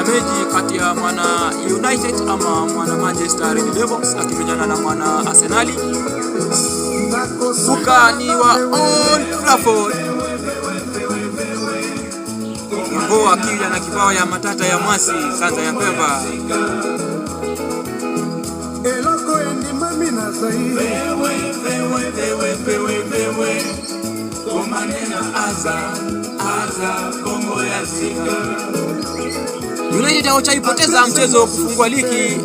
mechi kati ya mwana United ama mwana Manchester Red Devils akimenyana na mwana Arsenal. Ukani wa Old Trafford. Ngo akija na kibao ya matata ya mwasi sasa ya Pemba. Eloko endi mami na zaidi. Wewe. Komanena aza Kongo ya zika. United hawachaipoteza mchezo kufungwa ligi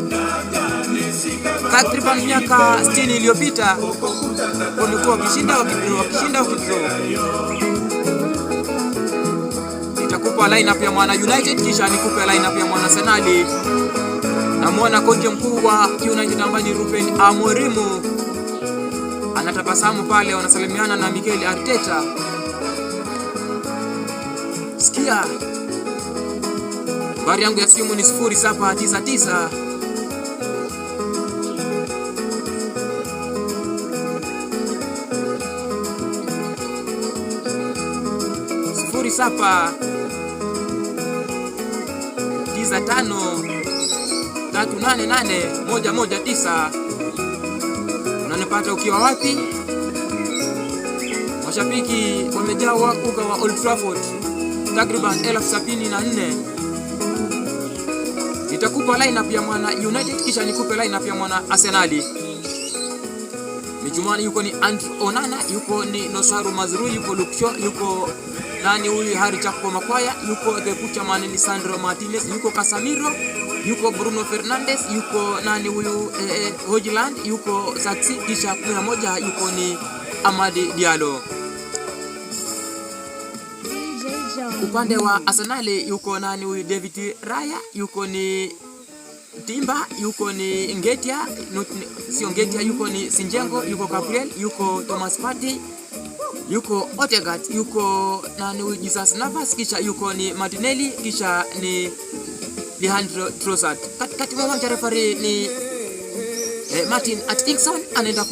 takriban miaka 60 iliyopita. Wamekuwa wakishinda wakidraw. Nitakupa lineup ya mwana United kisha nikupe lineup ya mwana Arsenal. Namuona kocha mkuu wa United ambaye ni Ruben Amorim anatabasamu pale, wanasalimiana na Mikel Arteta. Sikia. Nambari yangu ya simu ni 0799 0795388119. Unanipata ukiwa wapi? Mashabiki wamejaa uga wa Old Trafford takriban 74,000. Nitakupa lineup ya mwana United kisha nikupe lineup ya mwana Arsenal. Mijumani yuko ni Andrew Onana, yuko ni Nosaru Mazrui, yuko Luke Shaw, yuko nani huyu Harry Chakpo Makwaya, yuko the Butcherman Lisandro Martinez, yuko Casemiro, yuko Bruno Fernandes, yuko nani huyu Hojland, yuko Saxi, kisha 11 yuko ni Amadi Diallo. Upande wa Arsenal yuko nani huyu David Raya, yuko ni Timba, yuko ni Ngetia, sio Ngetia, yuko ni Sinjengo, yuko Gabriel, yuko Thomas Partey, yuko Odegaard, yuko nani huyu Jesus Navas, kisha yuko ni Martinelli, kisha ni Leandro Trossard. Katikati mwa referee ni Martin Atkinson anaenda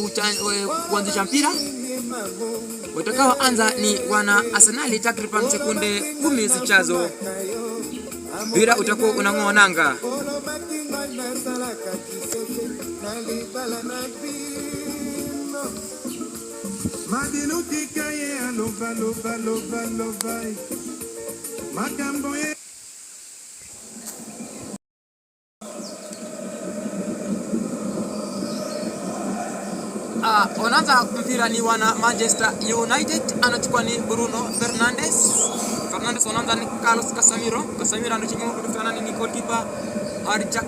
kuanzisha mpira. Utakao anza ni wana Arsenal takriban sekunde 10 zijazo. Mpira utakuwa unang'oa nanga. Wanaanza mpira ni wana Manchester United, anachukua ni Bruno Fernandes. Wanaanza ni Carlos Casemiro anachukua kutana ni goalkeeper Harjack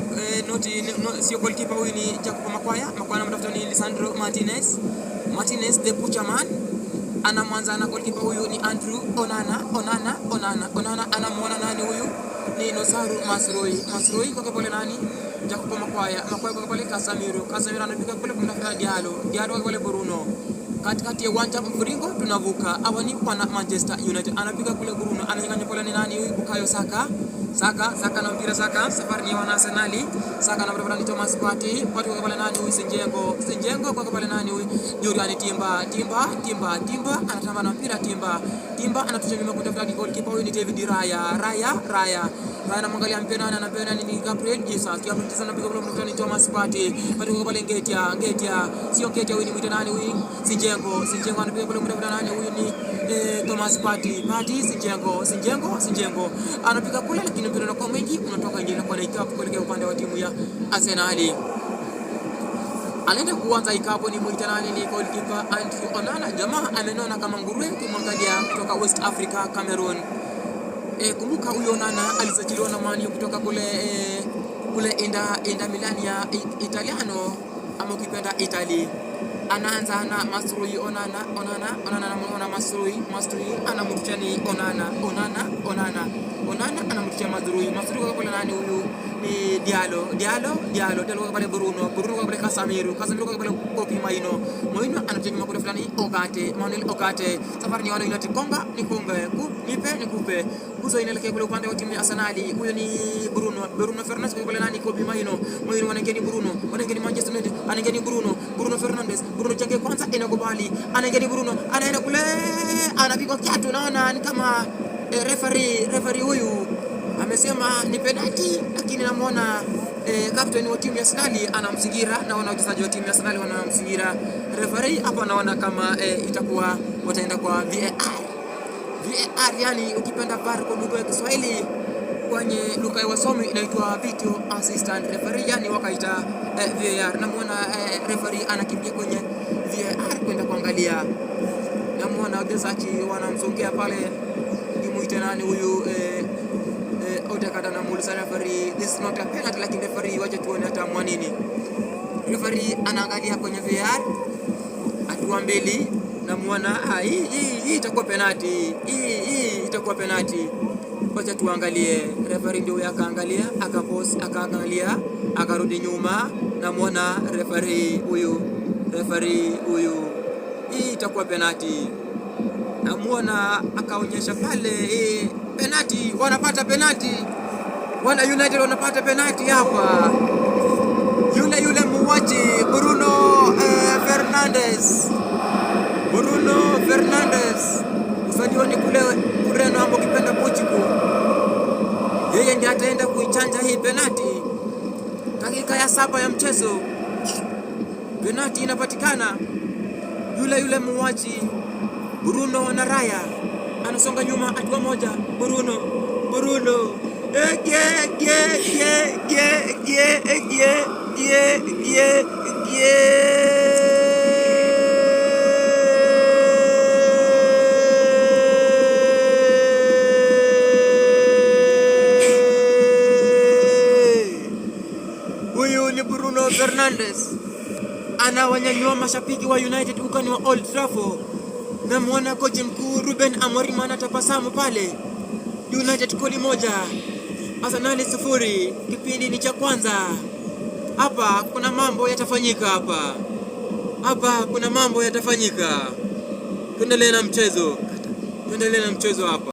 sio goalkeeper huyu ni Jacob Makwaya anamtafuta ni Lisandro Martinez the Butcherman anamwanza na goalkeeper huyu ni Andrew Onana anamuona nani huyu ni Nosaru Mazrui kwa pale nani Jacob Makwaya kwa pale Casemiro anapiga kule kumtafuta Diallo kwa pale Bruno katikati ya uwanja mviringo tunavuka awani wana Manchester United anapiga kule Bruno ananyang'anya pale ni nani huyu Bukayo Saka na mpira safari ni wana Arsenal na barabara ni Thomas Partey kwa pale nani huyu Sinjengo kwa pale nani huyu Julian Timba anatamba na mpira Timba anatucha nyuma kutafuta goalkeeper huyu ni David Raya anamwangalia mpira na anapeana ni Gabriel Jesus anapiga pale ni Thomas Partey kwa pale Ngetia sio Ngetia huyu ni mwita nani huyu Sinjengo anapiga pale nani huyu ni Thomas Partey Sinjengo anapiga kule lakini mpira unakuwa mwingi unatoka nje na kwa ikapu kuelekea upande wa timu ya Arsenal. Anaenda kuanza ikapu ni mwita nani ni goalkeeper Andrew Onana. Jamaa amenona kama nguruwe kumwangalia kutoka West Africa Cameroon. Kumbuka huyo Onana alisajiliwa na Man U kutoka kule Inter Milan ya Italiano ama ukipenda Italy. Anaanza na Mazrui Onana anamuona Mazrui anamrudia ni Onana anamrudia Mazrui kwa pale nani huyu ni Diallo kwa pale Bruno kwa pale Casemiro kwa pale Kopi Maino anapiga nyuma kule fulani Manuel Ogate safari ni wana United konga nikupe kuzo inaelekea kule upande wa timu ya Arsenal. Huyo ni Bruno Fernandes kwa pale nani Kopi Maino wanaingia Bruno Manchester United anaingia Bruno Fernandes chake kwanza inakubali anaingia Bruno anaenda kule anapigwa kiatu naona ni kama referee huyu amesema ni penalti, lakini namuona captain wa timu ya Arsenal anamzingira, naona wachezaji wa timu ya Arsenal wanamzingira referee hapa. Naona kama itakuwa wataenda kwa VAR. VAR yani ukipenda VAR kwa lugha ya Kiswahili, kwenye lugha ya wasomi inaitwa video assistant referee, yani wakaita VAR. Namuona referee anakimbia kwenye VAR kwenda kuangalia. Namuona wachezaji wanamsongea pale, nimuite nani huyu Odegaard anamuuliza referee, this is not a penalty, lakini referee wacha tuone atamua nini. Referee anaangalia kwenye VAR hatua mbili, namuona hii itakuwa penalty, hii itakuwa penalty, wacha tuangalie. Referee ndio akaangalia, akapause, akaangalia, akarudi nyuma. Namuona referee huyu, hii itakuwa penalty. Namuona akaonyesha pale penalty, wanapata penalty. Wana United wanapata penalty hapa. Yule muuaji Bruno Fernandes. Usajiliwa ni kule Ureno ambapo kipenda Portugal. Yeye ndiye ataenda kuichanja hii penalty. Dakika ya 7 ya mchezo. Penalty inapatikana. Yule muuaji Bruno na Raya anasonga nyuma hatua moja. Bruno huyu ni Bruno Fernandes anawanyanyua mashabiki wa United ukani wa Old Trafford. Namuona kocha mkuu Ruben Amorim anatabasamu pale. United goli moja, Arsenal 0. Kipindi ni cha kwanza. Hapa kuna mambo yatafanyika Tuendelee na mchezo hapa.